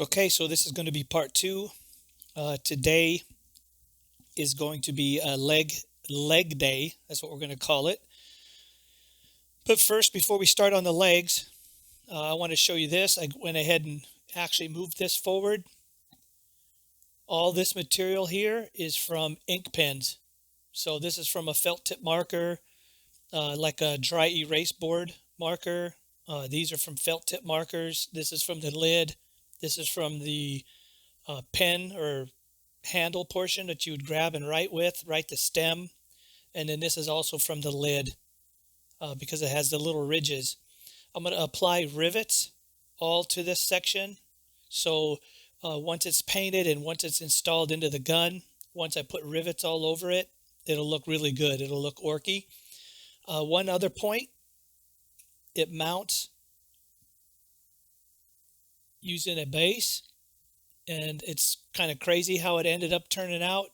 Okay, so this is going to be part two. Today is going to be a leg day. That's what we're going to call it. But first, before we start on the legs, I want to show you this. I went ahead and actually moved this forward. All this material here is from ink pens. So this is from a felt tip marker, like a dry erase board marker. These are from felt tip markers. This is from the lid. This is from the pen or handle portion that you would grab and write the stem. And then this is also from the lid because it has the little ridges. I'm going to apply rivets all to this section. So once it's painted and once it's installed into the gun, once I put rivets all over it, it'll look really good. It'll look orky. One other point, it mounts using a base, and it's kind of crazy how it ended up turning out.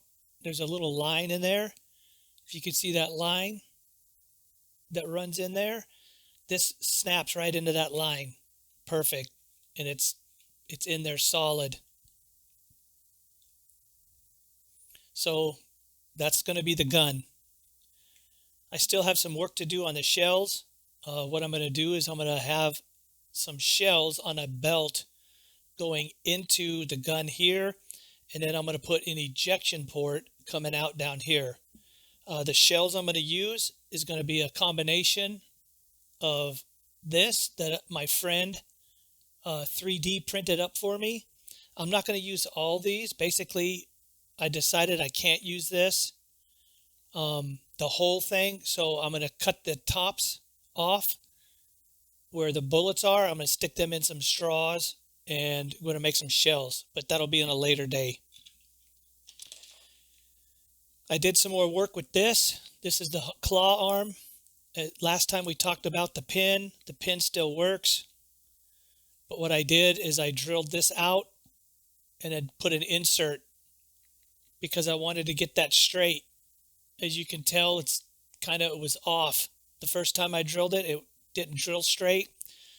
There's a little line in there. If you can see that line that runs in there, this snaps right into that line. Perfect. And it's in there solid. So that's going to be the gun. I still have some work to do on the shells. What I'm going to do is I'm going to have some shells on a belt going into the gun here, and then I'm going to put an ejection port coming out down here. The shells I'm going to use is going to be a combination of this that my friend 3D printed up for me. I'm not going to use all these. Basically, I decided I can't use this, the whole thing, so I'm going to cut the tops off where the bullets are. I'm going to stick them in some straws and I'm going to make some shells, but that'll be in a later day. I did some more work with this. This is the claw arm. Last time we talked about the pin. The pin still works. But what I did is I drilled this out and then put an insert because I wanted to get that straight. As you can tell, it was off. The first time I drilled it, it didn't drill straight.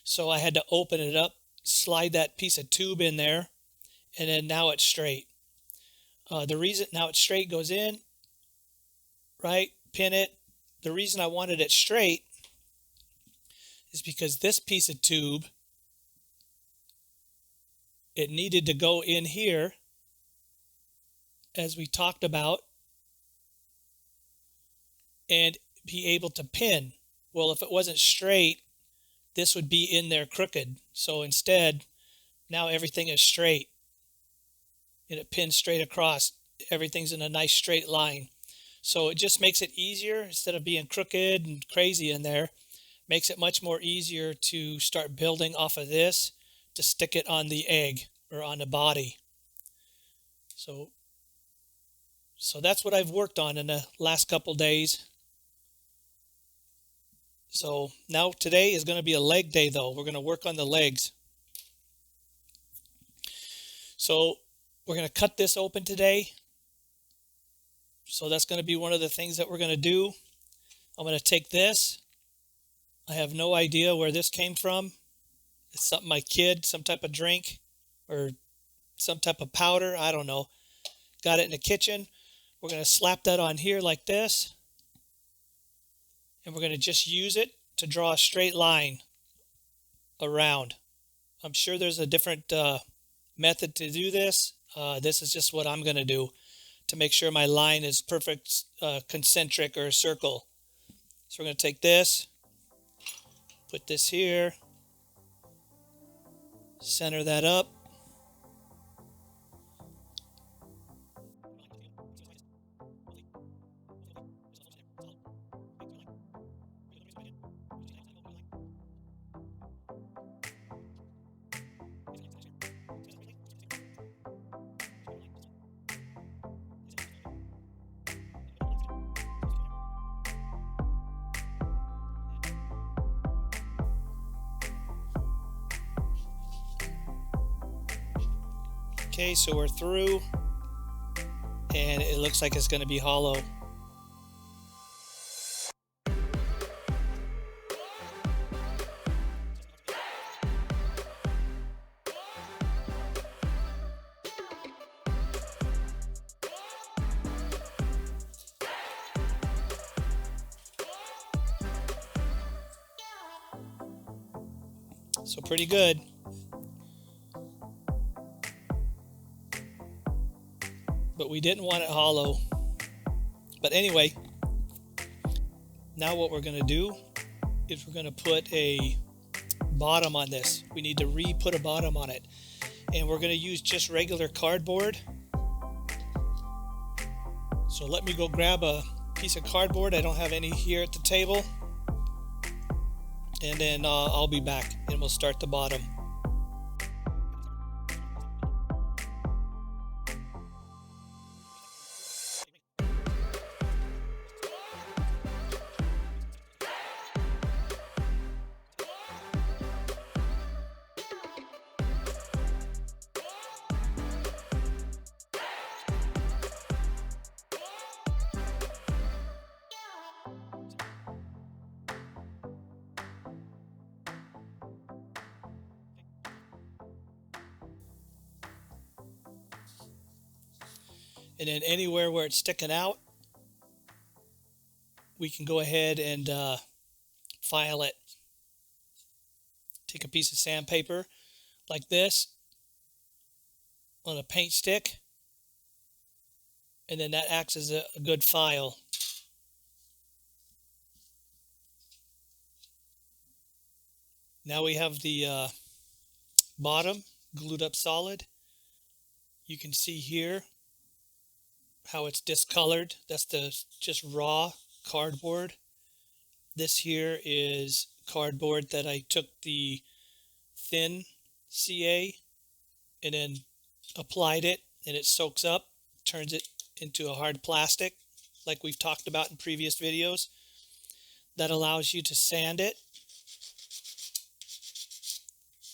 So I had to open it up, slide that piece of tube in there, and then now it's straight. The reason now it's straight goes in, right? Pin it. The reason I wanted it straight is because this piece of tube, it needed to go in here, as we talked about, and be able to pin. Well, if it wasn't straight, this would be in there crooked. So instead, now everything is straight. And it pins straight across. Everything's in a nice straight line. So it just makes it easier instead of being crooked and crazy in there. Makes it much more easier to start building off of this to stick it on the egg or on the body. So that's what I've worked on in the last couple days. So now today is going to be a leg day though. We're going to work on the legs. So we're going to cut this open today. So that's going to be one of the things that we're going to do. I'm going to take this. I have no idea where this came from. It's something my kid, some type of drink or some type of powder. I don't know. Got it in the kitchen. We're going to slap that on here like this. And we're going to just use it to draw a straight line around. I'm sure there's a different method to do this. This is just what I'm going to do to make sure my line is perfect concentric or a circle. So we're going to take this, put this here, center that up. Okay, so we're through, and it looks like it's going to be hollow. So pretty good. But we didn't want it hollow. But anyway, now what we're going to do is we're going to put a bottom on this. We need to re-put a bottom on it. And we're going to use just regular cardboard. So let me go grab a piece of cardboard. I don't have any here at the table. And then I'll be back and we'll start the bottom. And then anywhere where it's sticking out, we can go ahead and file it. Take a piece of sandpaper like this on a paint stick, and then that acts as a good file. Now we have the bottom glued up solid. You can see here how it's discolored. That's the just raw cardboard. This here is cardboard that I took the thin CA and then applied it, and it soaks up, turns it into a hard plastic like we've talked about in previous videos. That allows you to sand it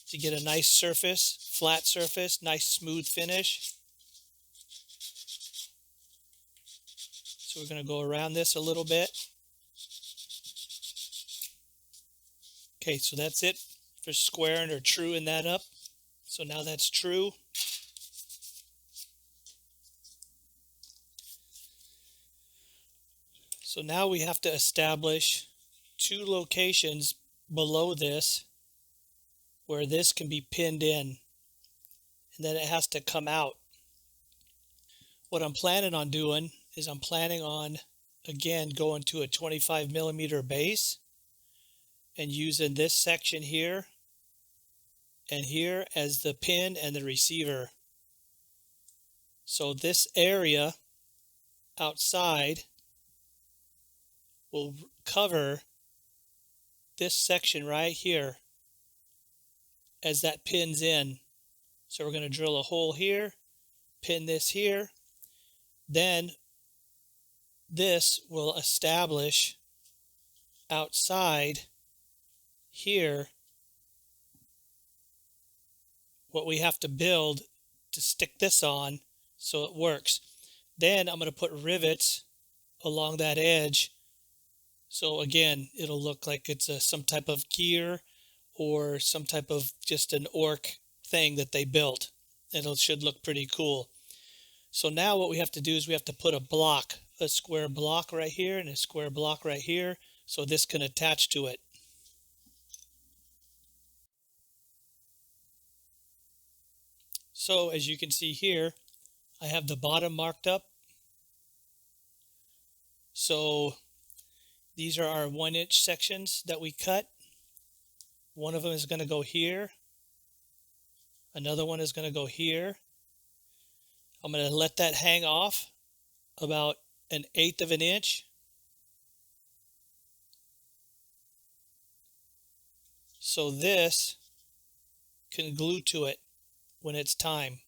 to get a nice surface, flat surface, nice smooth finish. So we're going to go around this a little bit. Okay, so that's it for squaring or truing that up. So now that's true. So now we have to establish two locations below this where this can be pinned in, and then it has to come out. What I'm planning on doing is I'm planning on, again, going to a 25 millimeter base and using this section here and here as the pin and the receiver. So this area outside will cover this section right here as that pins in. So we're going to drill a hole here, pin this here, then this will establish outside here what we have to build to stick this on so it works. Then I'm going to put rivets along that edge, so again it'll look like it's some type of gear or some type of just an orc thing that they built. It should look pretty cool. So now what we have to do is we have to put a square block right here and a square block right here, so this can attach to it. So as you can see here, I have the bottom marked up. So these are our 1-inch sections that we cut. One of them is going to go here. Another one is going to go here. I'm going to let that hang off about 1/8 of an inch. So this can glue to it when it's time.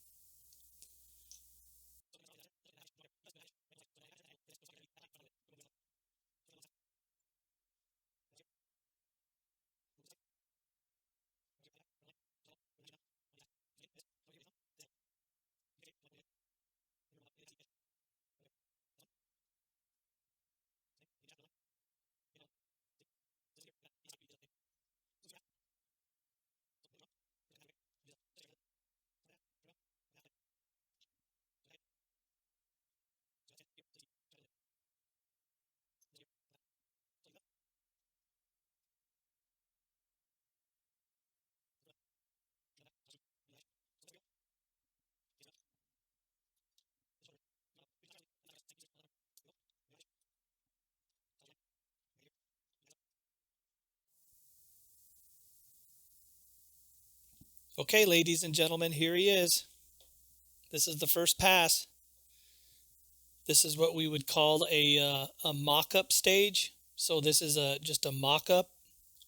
Okay, ladies and gentlemen, here he is. This is the first pass. This is what we would call a mock-up stage. So this is just a mock-up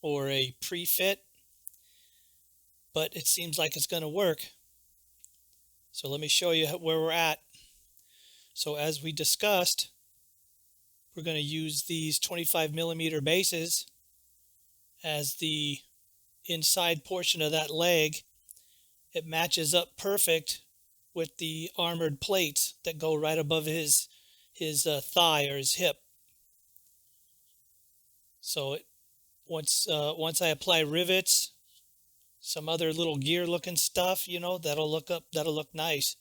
or a pre-fit, but it seems like it's going to work. So let me show you where we're at. So as we discussed, we're going to use these 25 millimeter bases as the inside portion of that leg. It matches up perfect with the armored plates that go right above his thigh or his hip. So once I apply rivets, some other little gear looking stuff, that'll look nice.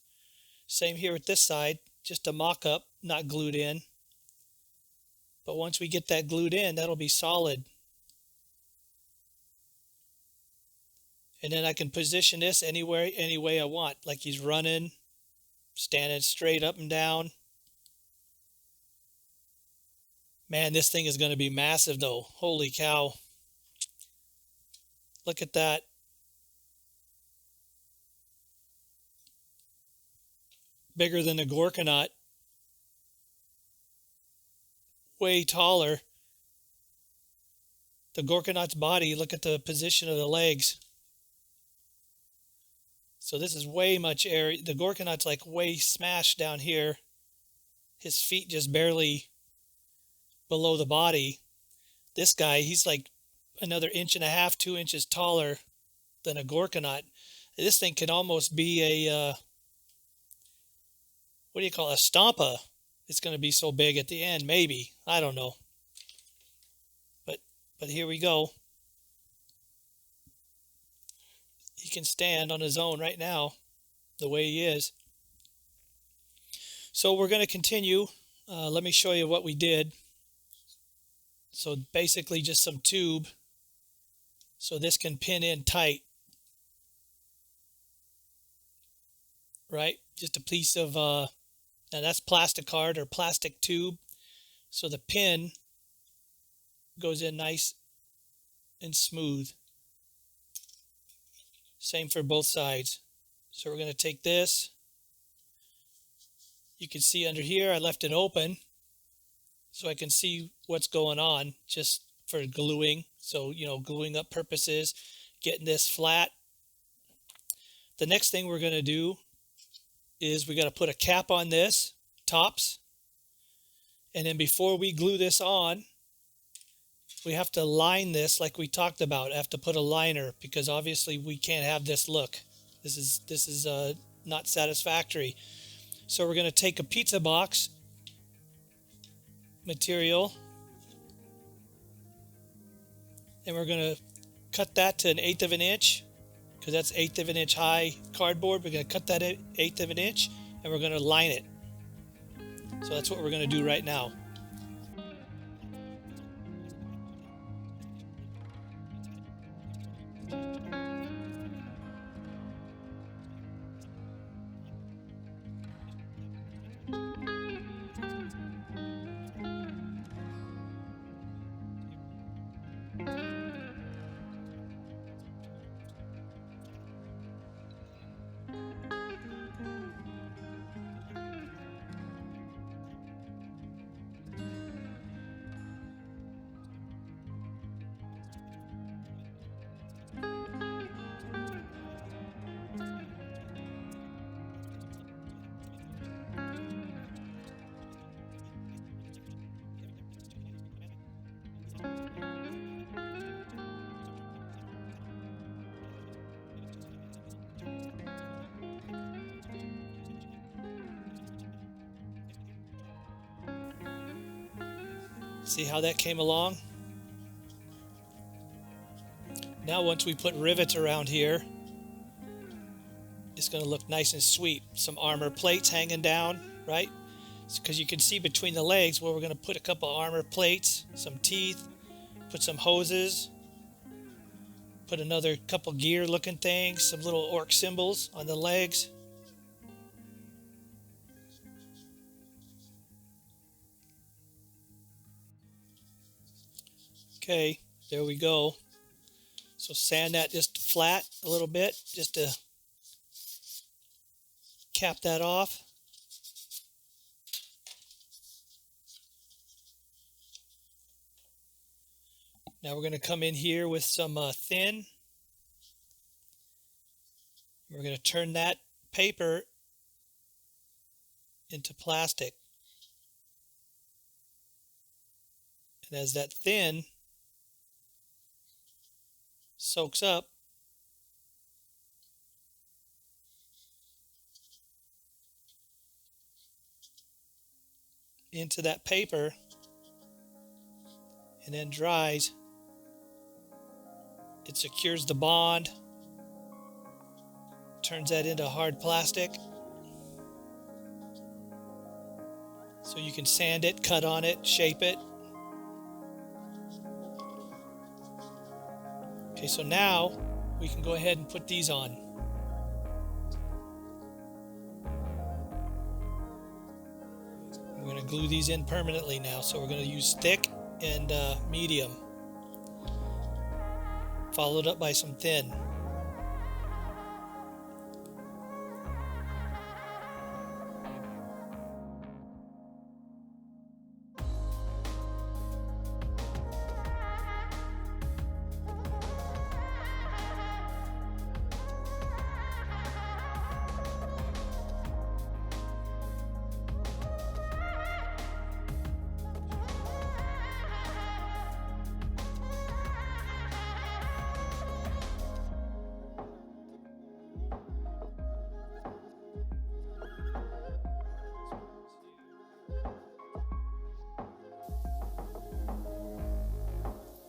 Same here with this side, just a mock-up, not glued in. But once we get that glued in, that'll be solid. And then I can position this anywhere, any way I want, like he's running, standing straight up and down. Man, this thing is going to be massive though. Holy cow. Look at that. Bigger than the Gorkanaut. Way taller. The Gorkanaut's body, look at the position of the legs. So this is way much area. The Gorkanaut's like way smashed down here. His feet just barely below the body. This guy, he's like another 1.5 inches, 2 inches taller than a Gorkanaut. This thing can almost be a, what do you call it, a Stampa. It's going to be so big at the end, maybe. I don't know. But here we go. He can stand on his own right now, the way he is. So we're going to continue. Let me show you what we did. So basically just some tube. So this can pin in tight. Right? Just a piece of, now that's plasticard or plastic tube. So the pin goes in nice and smooth. Same for both sides. So we're going to take this. You can see under here I left it open so I can see what's going on just for gluing. So, gluing up purposes, getting this flat. The next thing we're going to do is we got to put a cap on this, tops. And then before we glue this on, we have to line this like we talked about. I have to put a liner because obviously we can't have this look. This is not satisfactory. So we're going to take a pizza box material and we're going to cut that to 1/8 of an inch because that's 1/8 of an inch high cardboard. We're going to cut that 1/8 of an inch and we're going to line it. So that's what we're going to do right now. See how that came along? Now once we put rivets around here, it's going to look nice and sweet. Some armor plates hanging down, right? Because you can see between the legs where we're going to put a couple armor plates, some teeth, put some hoses, put another couple gear looking things, some little orc symbols on the legs. Okay, there we go. So sand that just flat a little bit, just to cap that off. Now we're going to come in here with some thin. We're going to turn that paper into plastic. And as that thin soaks up, into that paper and then dries, it secures the bond, turns that into hard plastic. So you can sand it, cut on it, shape it. Okay, so now we can go ahead and put these on. We're going to glue these in permanently now, so we're going to use thick and medium, followed up by some thin.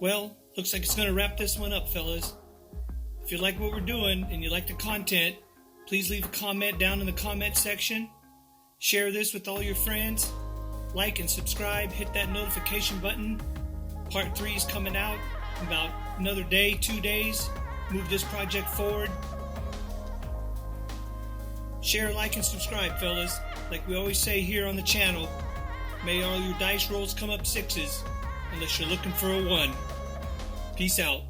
Well, looks like it's going to wrap this one up, fellas. If you like what we're doing and you like the content, please leave a comment down in the comment section. Share this with all your friends. Like and subscribe. Hit that notification button. Part 3 is coming out in about another day, 2 days. Move this project forward. Share, like, and subscribe, fellas. Like we always say here on the channel, may all your dice rolls come up 6s, unless you're looking for a 1. Peace out.